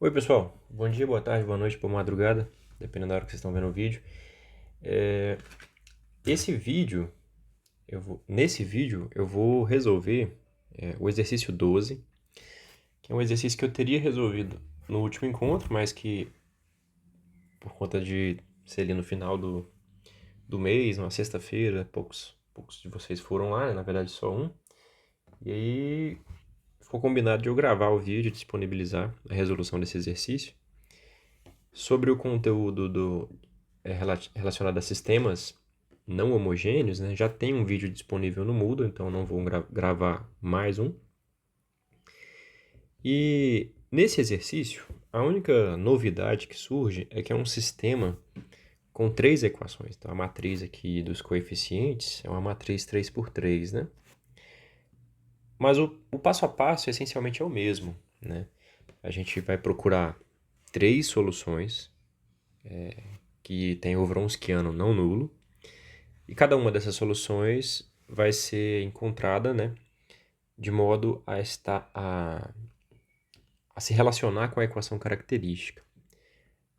Oi, pessoal. Bom dia, boa tarde, boa noite, boa madrugada, dependendo da hora que vocês estão vendo o vídeo. É, Esse vídeo, nesse vídeo, eu vou resolver o exercício 12, que é um exercício que eu teria resolvido no último encontro, mas que, por conta de ser ali no final do mês, numa sexta-feira, poucos de vocês foram lá, né? Na verdade só um. E aí ficou combinado de eu gravar o vídeo e disponibilizar a resolução desse exercício. Sobre o conteúdo relacionado a sistemas não homogêneos, né, já tem um vídeo disponível no Moodle, então não vou gravar mais um. E nesse exercício, a única novidade que surge é que é um sistema com três equações. Então, a matriz aqui dos coeficientes é uma matriz 3 por 3, né? Mas o passo a passo essencialmente é o mesmo, né? A gente vai procurar três soluções que tem o Wronskiano não nulo. E cada uma dessas soluções vai ser encontrada, né, de modo a se relacionar com a equação característica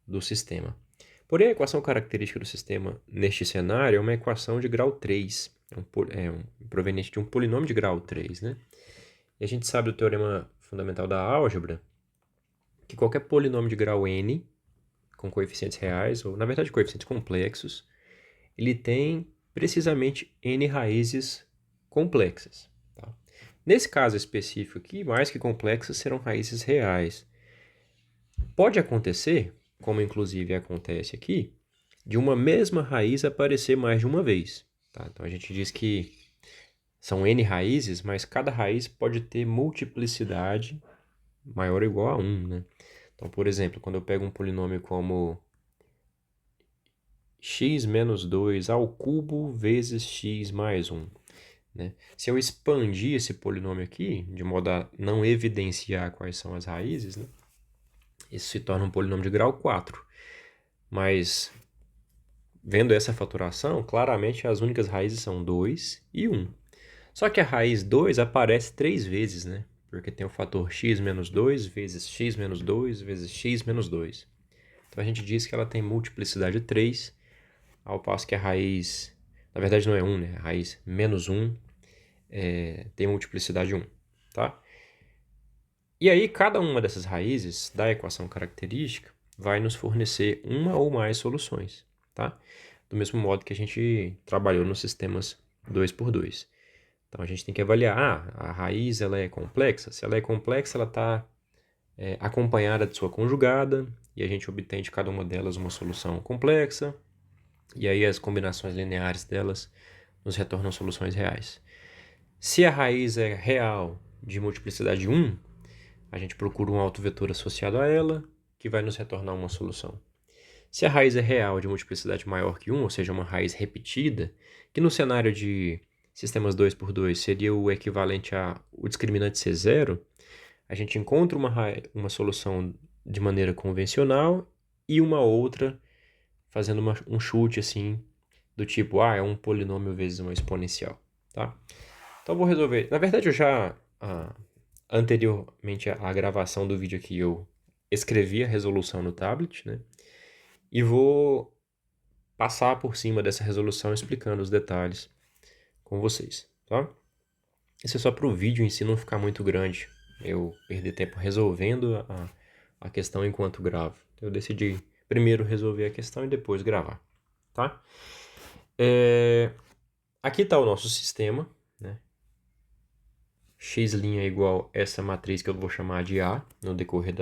do sistema. Porém, a equação característica do sistema neste cenário é uma equação de grau 3, proveniente de um polinômio de grau 3, né? E a gente sabe do teorema fundamental da álgebra que qualquer polinômio de grau n, com coeficientes reais, ou na verdade coeficientes complexos, ele tem precisamente n raízes complexas. Tá? Nesse caso específico aqui, mais que complexas serão raízes reais. Pode acontecer, como inclusive acontece aqui, de uma mesma raiz aparecer mais de uma vez. Tá? Então a gente diz que são n raízes, mas cada raiz pode ter multiplicidade maior ou igual a 1. Né? Então, por exemplo, quando eu pego um polinômio como x menos 2 ao cubo vezes x mais 1. Né? Se eu expandir esse polinômio aqui, de modo a não evidenciar quais são as raízes, né? Isso se torna um polinômio de grau 4. Mas, vendo essa fatoração, claramente as únicas raízes são 2 e 1. Só que a raiz 2 aparece 3 vezes, né? Porque tem o fator x menos 2 vezes x menos 2 vezes x menos 2. Então a gente diz que ela tem multiplicidade 3, ao passo que a raiz, na verdade não é 1, né? A raiz menos 1 tem multiplicidade 1, tá? E aí, cada uma dessas raízes da equação característica vai nos fornecer uma ou mais soluções, tá? Do mesmo modo que a gente trabalhou nos sistemas 2 por 2. Então, a gente tem que avaliar, a raiz ela é complexa? Se ela é complexa, ela está acompanhada de sua conjugada, e a gente obtém de cada uma delas uma solução complexa, e aí as combinações lineares delas nos retornam soluções reais. Se a raiz é real de multiplicidade 1, a gente procura um autovetor associado a ela, que vai nos retornar uma solução. Se a raiz é real de multiplicidade maior que 1, ou seja, uma raiz repetida, que no cenário de sistemas 2 por 2 seria o equivalente a o discriminante ser zero, a gente encontra uma solução de maneira convencional e uma outra fazendo um chute assim, do tipo, é um polinômio vezes uma exponencial. Tá? Então eu vou resolver. Na verdade, eu já anteriormente à gravação do vídeo aqui, eu escrevi a resolução no tablet, né? E vou passar por cima dessa resolução explicando os detalhes com vocês, tá? Isso é só para o vídeo em si não ficar muito grande, eu perder tempo resolvendo a questão enquanto gravo. Eu decidi primeiro resolver a questão e depois gravar, tá? Aqui está o nosso sistema, né? X' é igual a essa matriz que eu vou chamar de A no decorrer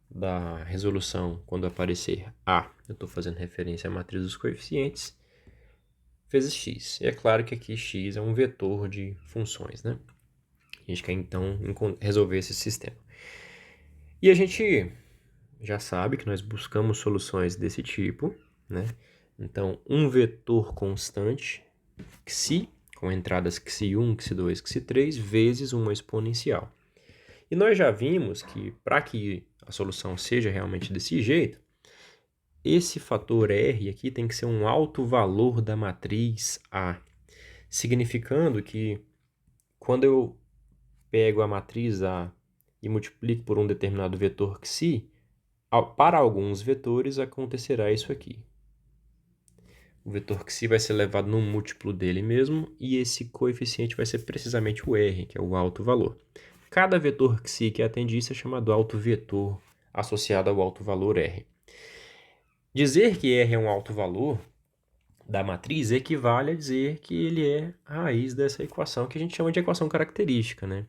da resolução. Quando aparecer A, eu estou fazendo referência à matriz dos coeficientes, vezes x. E é claro que aqui x é um vetor de funções, né? A gente quer então resolver esse sistema. E a gente já sabe que nós buscamos soluções desse tipo, né? Então, um vetor constante, xi, com entradas xi1, xi2, xi3, vezes uma exponencial. E nós já vimos que, para que a solução seja realmente desse jeito, esse fator R aqui tem que ser um alto valor da matriz A, significando que quando eu pego a matriz A e multiplico por um determinado vetor xi, para alguns vetores acontecerá isso aqui. O vetor xi vai ser levado no múltiplo dele mesmo, e esse coeficiente vai ser precisamente o r, que é o alto valor. Cada vetor xi que atende isso é chamado alto vetor associado ao alto valor r. Dizer que r é um alto valor da matriz equivale a dizer que ele é a raiz dessa equação, que a gente chama de equação característica, né?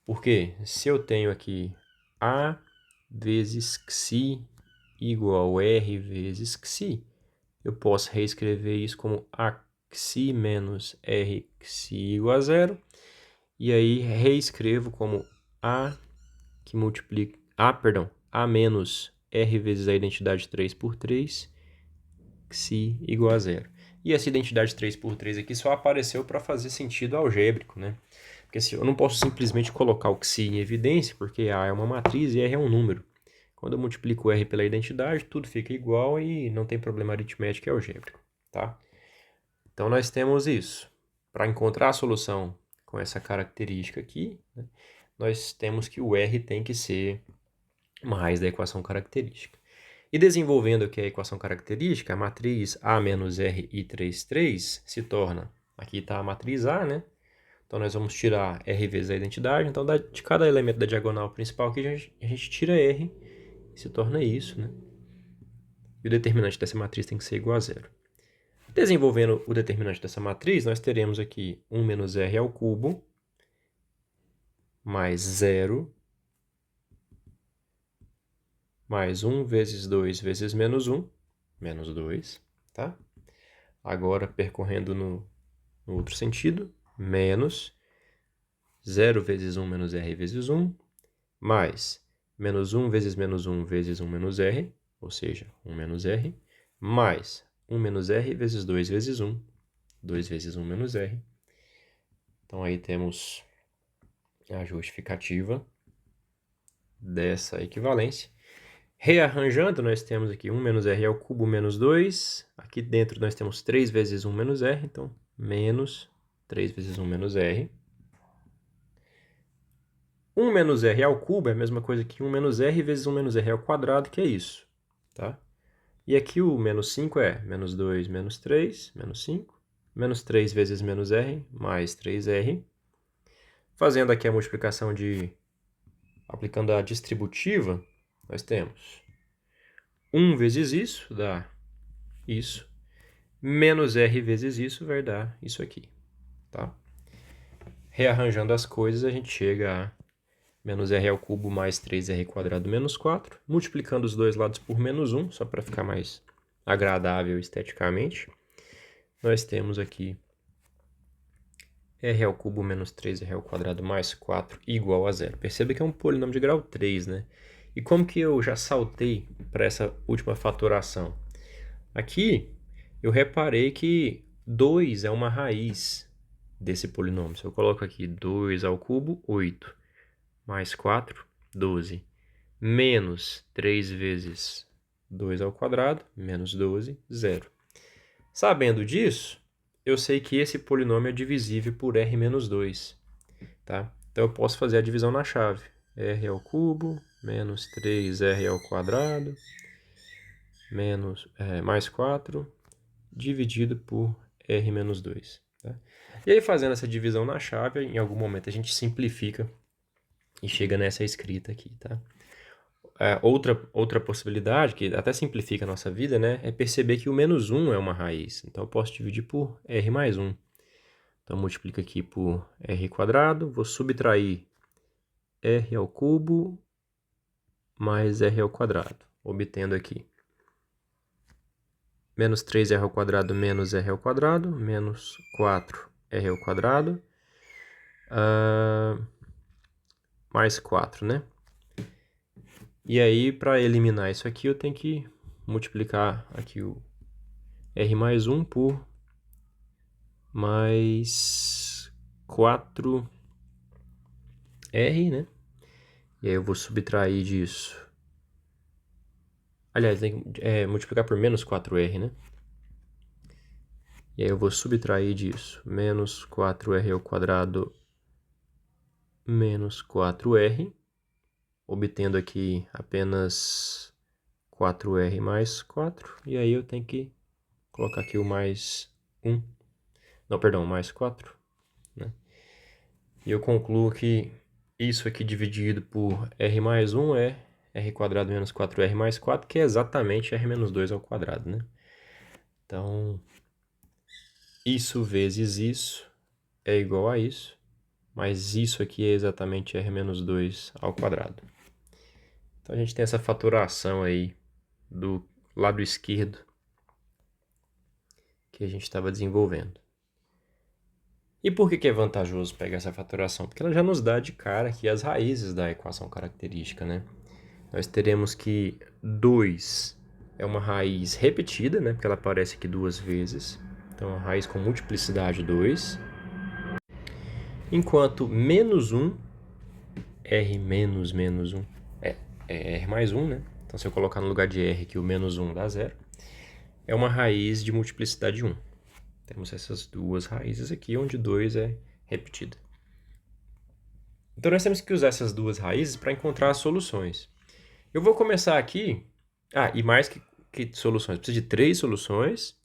Porque se eu tenho aqui A vezes xi igual a R vezes xi, eu posso reescrever isso como A xi menos R xi igual a zero, e aí reescrevo como A que multiplica... A menos R vezes a identidade 3 por 3, xi igual a zero. E essa identidade 3 por 3 aqui só apareceu para fazer sentido algébrico, né? Porque assim, eu não posso simplesmente colocar o xi em evidência, porque A é uma matriz e R é um número. Quando eu multiplico R pela identidade, tudo fica igual e não tem problema aritmético e algébrico, tá? Então, nós temos isso. Para encontrar a solução com essa característica aqui, né, nós temos que o R tem que ser uma raiz da equação característica. E desenvolvendo aqui a equação característica, a matriz A menos R i 3 se torna... Aqui está a matriz A, né? Então, nós vamos tirar R vezes a identidade. Então, de cada elemento da diagonal principal aqui, a gente tira R e se torna isso, né? E o determinante dessa matriz tem que ser igual a zero. Desenvolvendo o determinante dessa matriz, nós teremos aqui 1 menos R ao cubo mais 0 mais 1 vezes 2 vezes menos 1, menos 2, tá? Agora, percorrendo no outro sentido, menos 0 vezes 1 menos R vezes 1, mais menos 1 vezes menos 1 vezes 1 menos R, ou seja, 1 menos R, mais 1 menos R vezes 2 vezes 1, 2 vezes 1 menos R. Então, aí temos a justificativa dessa equivalência. Rearranjando, nós temos aqui 1 menos R ao cubo menos 2. Aqui dentro nós temos 3 vezes 1 menos R, então menos 3 vezes 1 menos R. 1 menos R ao cubo é a mesma coisa que 1 menos R vezes 1 menos R ao quadrado, que é isso, tá? E aqui o menos 5 é menos 2 menos 3, menos 5. Menos 3 vezes menos R, mais 3R. Fazendo aqui a multiplicação aplicando a distributiva, nós temos 1 vezes isso, dá isso. Menos R vezes isso vai dar isso aqui, tá? Rearranjando as coisas, a gente chega a menos R ao cubo mais 3R quadrado menos 4. Multiplicando os dois lados por menos 1, só para ficar mais agradável esteticamente. Nós temos aqui R ao cubo menos 3R ao quadrado mais 4 igual a zero. Perceba que é um polinômio de grau 3, né? E como que eu já saltei para essa última fatoração? Aqui, eu reparei que 2 é uma raiz desse polinômio. Se eu coloco aqui 2 ao cubo, 8, mais 4, 12, menos 3 vezes 2 ao quadrado, menos 12, 0. Sabendo disso, eu sei que esse polinômio é divisível por R menos 2, tá? Então, eu posso fazer a divisão na chave. R ao cubo, menos 3R ao quadrado, mais 4, dividido por R menos 2. Tá? E aí, fazendo essa divisão na chave, em algum momento a gente simplifica e chega nessa escrita aqui, tá? Outra possibilidade, que até simplifica a nossa vida, né, é perceber que o menos 1 é uma raiz. Então, eu posso dividir por R mais 1. Então, multiplico aqui por R quadrado, vou subtrair R ao cubo mais R ao quadrado, obtendo aqui menos 3R ao quadrado menos R ao quadrado, menos 4R ao quadrado, mais 4, né? E aí, para eliminar isso aqui, eu tenho que multiplicar aqui o R mais 1 por mais 4R, né? E aí eu vou subtrair disso. Aliás, tem que multiplicar por menos 4R, né? E aí eu vou subtrair disso. Menos 4R ao quadrado menos 4R, obtendo aqui apenas 4R mais 4, e aí eu tenho que colocar aqui o mais 1, não, perdão, mais 4, né? E eu concluo que isso aqui dividido por R mais 1 é R quadrado menos 4R mais 4, que é exatamente R menos 2 ao quadrado, né? Então, isso vezes isso é igual a isso, mas isso aqui é exatamente R menos 2 ao quadrado. Então, a gente tem essa fatoração aí do lado esquerdo que a gente estava desenvolvendo. E por que é vantajoso pegar essa fatoração? Porque ela já nos dá de cara aqui as raízes da equação característica, né? Nós teremos que 2 é uma raiz repetida, né? Porque ela aparece aqui duas vezes. Então, uma raiz com multiplicidade 2. Enquanto menos 1, R menos menos 1, é R mais 1, né? Então, se eu colocar no lugar de R aqui o menos 1 dá 0, é uma raiz de multiplicidade 1. Temos essas duas raízes aqui, onde 2 é repetida. Então, nós temos que usar essas duas raízes para encontrar as soluções. Eu vou começar aqui... e mais que soluções. Precisa de 3 soluções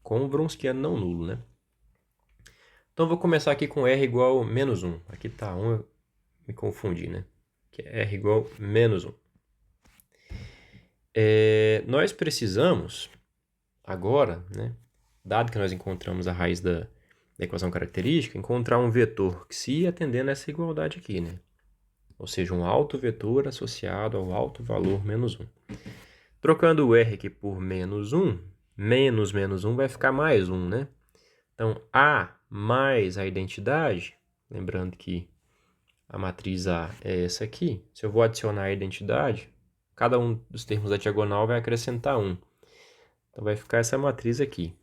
com o Wronskiano não nulo, né? Então, eu vou começar aqui com R igual a menos 1. Aqui está 1, eu me confundi, né? Que é R igual a menos 1. Nós precisamos, agora, né? Dado que nós encontramos a raiz da equação característica, encontrar um vetor que se atendendo a essa igualdade aqui, né? Ou seja, um alto vetor associado ao alto valor menos 1. Trocando o R aqui por menos 1, menos menos 1 vai ficar mais 1, né? Então, A mais a identidade, lembrando que a matriz A é essa aqui, se eu vou adicionar a identidade, cada um dos termos da diagonal vai acrescentar 1. Então, vai ficar essa matriz aqui,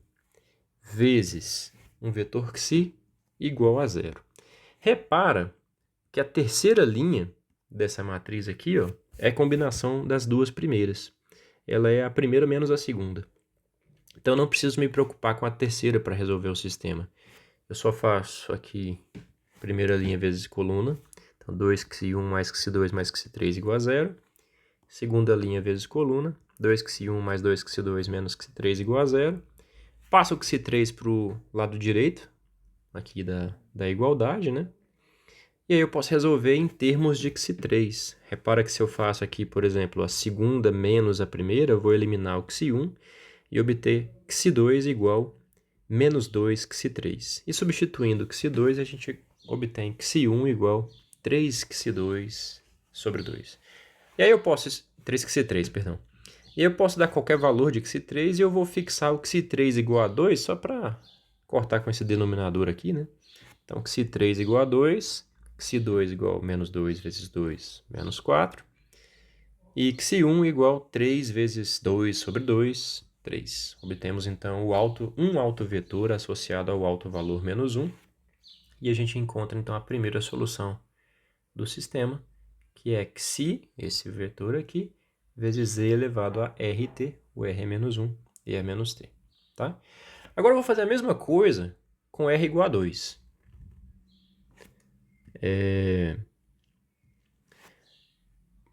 vezes um vetor xi igual a 0. Repara que a terceira linha dessa matriz aqui, ó, é a combinação das duas primeiras. Ela é a primeira menos a segunda. Então, não preciso me preocupar com a terceira para resolver o sistema. Eu só faço aqui primeira linha vezes coluna. Então, 2xi1 mais xi2 mais xi3 igual a 0. Segunda linha vezes coluna. 2xi1 mais 2xi2 menos xi3 igual a 0. Passo o xi3 para o lado direito, aqui da igualdade, né? E aí eu posso resolver em termos de xi3. Repara que se eu faço aqui, por exemplo, a segunda menos a primeira, eu vou eliminar o xi1 e obter xi2 igual a menos 2 xi3. E substituindo xi2, a gente obtém xi1 igual a 3 xi2 sobre 2. E aí eu posso... 3 xi3, perdão. E aí eu posso dar qualquer valor de xi3 e eu vou fixar o xi3 igual a 2 só para cortar com esse denominador aqui, né? Então, xi3 igual a 2, xi2 igual a menos 2 vezes 2, menos 4. E xi1 igual a 3 vezes 2 sobre 2, 3. Obtemos, então, um alto vetor associado ao alto valor menos 1. E a gente encontra, então, a primeira solução do sistema, que é xi, esse vetor aqui, vezes z elevado a rt, o r é menos 1 e é menos t. Tá? Agora eu vou fazer a mesma coisa com r igual a 2.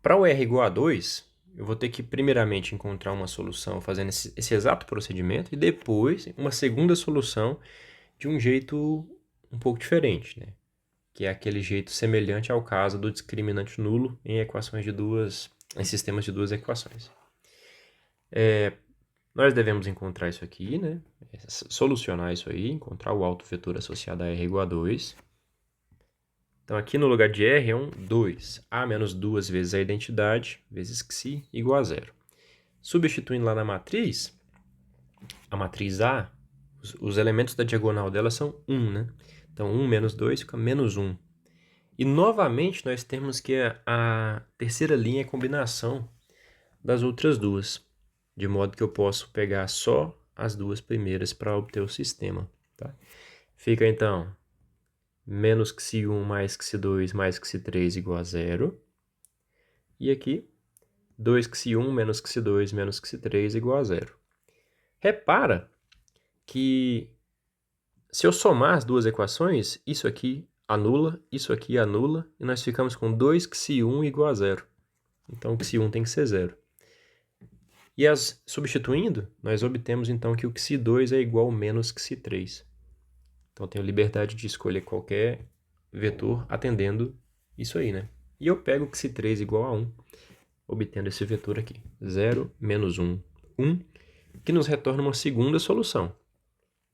Para o r igual a 2, eu vou ter que primeiramente encontrar uma solução fazendo esse exato procedimento e depois uma segunda solução de um jeito um pouco diferente, né? Que é aquele jeito semelhante ao caso do discriminante nulo em sistemas de duas equações. Nós devemos encontrar isso aqui, né? Solucionar isso aí, encontrar o alto vetor associado a r igual a 2. Então, aqui no lugar de r é um 2. A menos 2 vezes a identidade, vezes xi, igual a 0. Substituindo lá na matriz, a matriz A, os elementos da diagonal dela são 1, né? Então, 1 menos 2 fica menos 1. E, novamente, nós temos que a terceira linha é a combinação das outras duas, de modo que eu posso pegar só as duas primeiras para obter o sistema. Tá? Fica, então, menos xi1 mais xi2 mais xi3 igual a 0. E aqui, 2xi1 menos xi2 menos xi3 igual a 0. Repara que, se eu somar as duas equações, isso aqui anula, isso aqui anula, e nós ficamos com 2 xi1 igual a 0. Então, o xi1 tem que ser 0. E substituindo, nós obtemos então que o xi2 é igual a menos xi3. Então, eu tenho liberdade de escolher qualquer vetor atendendo isso aí, né? E eu pego o xi3 igual a 1, obtendo esse vetor aqui, 0, menos 1, 1, que nos retorna uma segunda solução.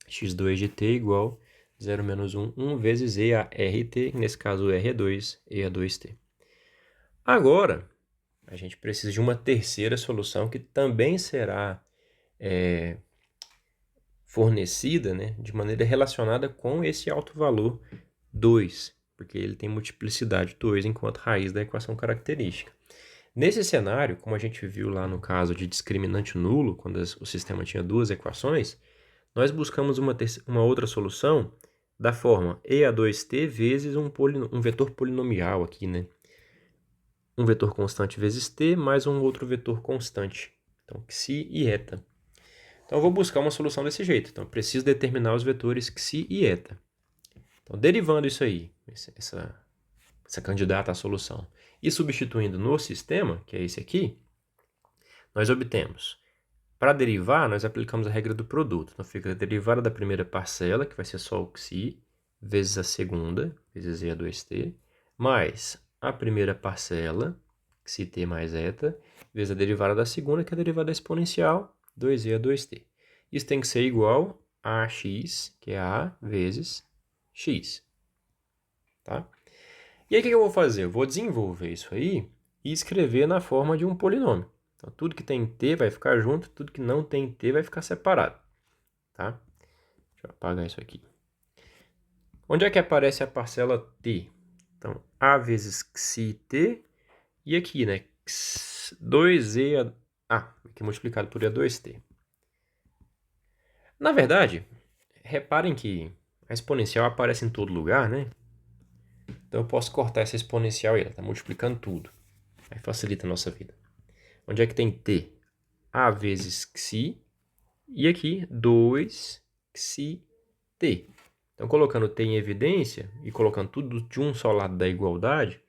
x2 de t igual 0 menos 1, 1 vezes e a rt, nesse caso r é 2, e a 2t. Agora, a gente precisa de uma terceira solução que também será fornecida, né, de maneira relacionada com esse alto valor 2, porque ele tem multiplicidade 2 enquanto raiz da equação característica. Nesse cenário, como a gente viu lá no caso de discriminante nulo, quando o sistema tinha duas equações, nós buscamos uma outra solução da forma EA2T vezes um vetor polinomial aqui, né? Um vetor constante vezes t mais um outro vetor constante. Então, xi e eta. Então, eu vou buscar uma solução desse jeito. Então, eu preciso determinar os vetores xi e eta. Então, derivando isso aí, essa candidata à solução, e substituindo no sistema, que é esse aqui, nós obtemos. Para derivar, nós aplicamos a regra do produto. Então, fica a derivada da primeira parcela, que vai ser só o xi, vezes a segunda, vezes e2t, mais a primeira parcela, xi mais eta, vezes a derivada da segunda, que é a derivada exponencial, 2e a 2t. Isso tem que ser igual a x, que é a vezes x. Tá? E aí, o que eu vou fazer? Eu vou desenvolver isso aí e escrever na forma de um polinômio. Então, tudo que tem t vai ficar junto, tudo que não tem t vai ficar separado. Tá? Deixa eu apagar isso aqui. Onde é que aparece a parcela t? Então, a vezes xi-t, e aqui, né? 2e aqui multiplicado por e2t. Na verdade, reparem que a exponencial aparece em todo lugar, né? Então, eu posso cortar essa exponencial e ela está multiplicando tudo. Aí facilita a nossa vida. Onde é que tem t? A vezes xi, e aqui 2 xi-t. Então, colocando t em evidência e colocando tudo de um só lado da igualdade,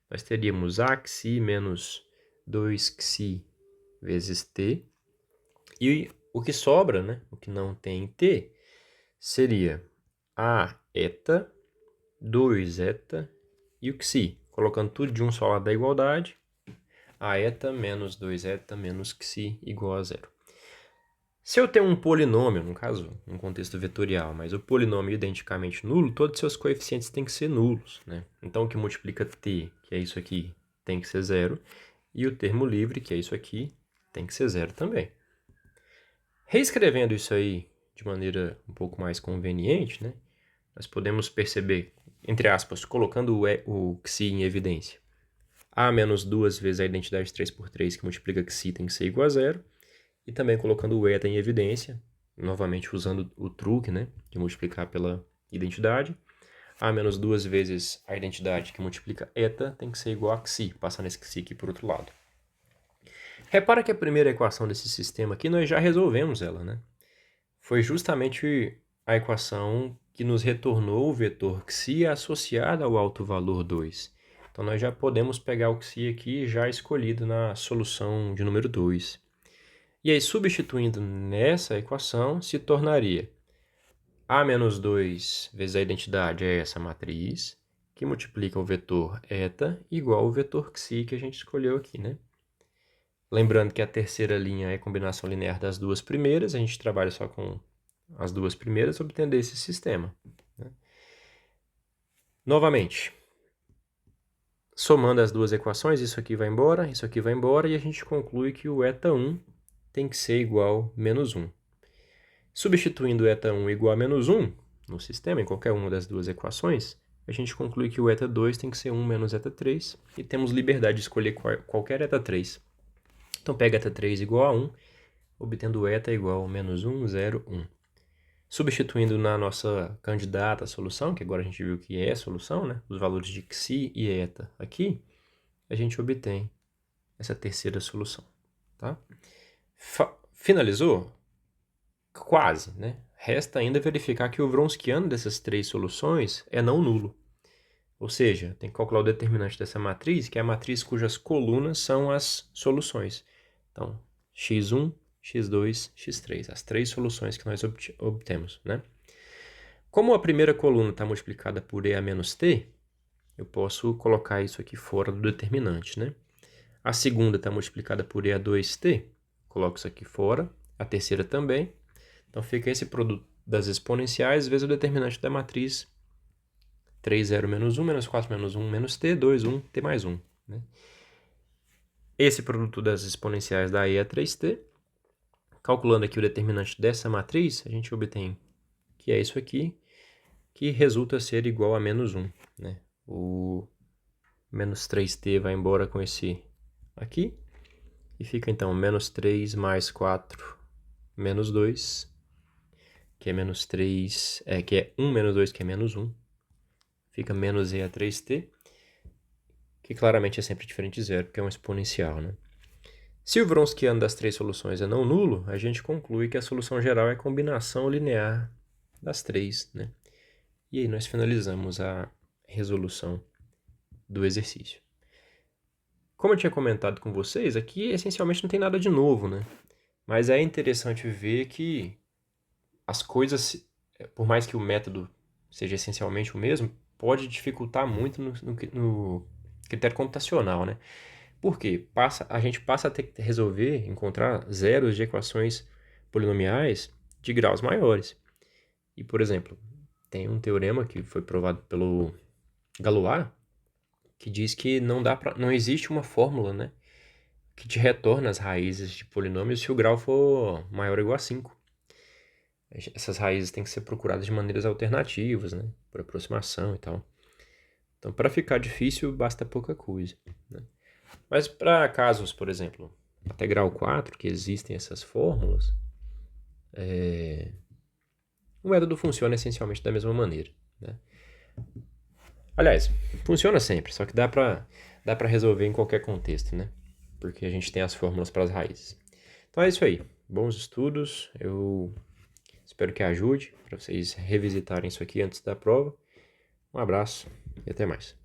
nós teríamos a xi menos 2 xi vezes t. E o que sobra, né, o que não tem t, seria a eta, 2 eta e o xi. Colocando tudo de um só lado da igualdade, a eta menos 2 eta menos xi igual a 0. Se eu tenho um polinômio, no caso, um contexto vetorial, mas o polinômio é identicamente nulo, todos os seus coeficientes têm que ser nulos, né? Então, o que multiplica t, que é isso aqui, tem que ser 0, e o termo livre, que é isso aqui, tem que ser 0 também. Reescrevendo isso aí de maneira um pouco mais conveniente, né? Nós podemos perceber, entre aspas, colocando o xi em evidência. A menos 2 vezes a identidade 3 por 3, que multiplica xi, tem que ser igual a 0. E também colocando o eta em evidência, novamente usando o truque, né, de multiplicar pela identidade. A menos 2 vezes a identidade que multiplica eta tem que ser igual a xi, passando esse xi aqui por outro lado. Repara que a primeira equação desse sistema aqui, nós já resolvemos ela, né? Foi justamente a equação que nos retornou o vetor xi associado ao alto valor 2. Então, nós já podemos pegar o xi aqui já escolhido na solução de número 2. E aí, substituindo nessa equação, se tornaria a menos 2 vezes a identidade é essa matriz, que multiplica o vetor eta igual ao vetor xi que a gente escolheu aqui, né? Lembrando que a terceira linha é a combinação linear das duas primeiras, a gente trabalha só com as duas primeiras, obtendo esse sistema, né? Novamente, somando as duas equações, isso aqui vai embora, e a gente conclui que o eta 1 tem que ser igual a menos 1. Substituindo eta 1 igual a menos 1 no sistema, em qualquer uma das duas equações, a gente conclui que o eta 2 tem que ser 1 menos eta 3, e temos liberdade de escolher qualquer eta 3. Então, pega eta 3 igual a 1, obtendo eta igual a menos 1, 0, 1. Substituindo na nossa candidata à solução, que agora a gente viu que é a solução, né? Os valores de xi e eta aqui, a gente obtém essa terceira solução. Tá? Finalizou? Quase, né? Resta ainda verificar que o Wronskiano dessas três soluções é não nulo. Ou seja, tem que calcular o determinante dessa matriz, que é a matriz cujas colunas são as soluções. Então, x1, x2, x3, as três soluções que nós obtemos, né? Como a primeira coluna está multiplicada por e a menos t, eu posso colocar isso aqui fora do determinante, né? A segunda está multiplicada por e a 2t, coloco isso aqui fora. A terceira também. Então, fica esse produto das exponenciais vezes o determinante da matriz 3, 0, menos 1, menos 4, menos 1, menos t, 2, 1, t mais 1. Né? Esse produto das exponenciais dá e a 3t. Calculando aqui o determinante dessa matriz, a gente obtém que é isso aqui, que resulta ser igual a menos 1. Né? O menos 3t vai embora com esse aqui. E fica então menos 3 mais 4 menos 2, que é menos 3, que é 1 menos 2, que é menos 1. Fica menos e a 3t, que claramente é sempre diferente de zero, porque é um exponencial, né? Se o Wronskiano das três soluções é não nulo, a gente conclui que a solução geral é a combinação linear das três, né? E aí nós finalizamos a resolução do exercício. Como eu tinha comentado com vocês, aqui essencialmente não tem nada de novo, né? Mas é interessante ver que as coisas, por mais que o método seja essencialmente o mesmo, pode dificultar muito no critério computacional, né? Por quê? A gente passa a ter que resolver, encontrar zeros de equações polinomiais de graus maiores. E, por exemplo, tem um teorema que foi provado pelo Galois, que diz que não existe uma fórmula, né, que te retorna as raízes de polinômios se o grau for maior ou igual a 5. Essas raízes têm que ser procuradas de maneiras alternativas, né, por aproximação e tal. Então, para ficar difícil, basta pouca coisa, né? Mas para casos, por exemplo, até grau 4, que existem essas fórmulas, o método funciona essencialmente da mesma maneira, né? Aliás, funciona sempre, só que dá para resolver em qualquer contexto, né? Porque a gente tem as fórmulas para as raízes. Então é isso aí. Bons estudos. Eu espero que ajude para vocês revisitarem isso aqui antes da prova. Um abraço e até mais.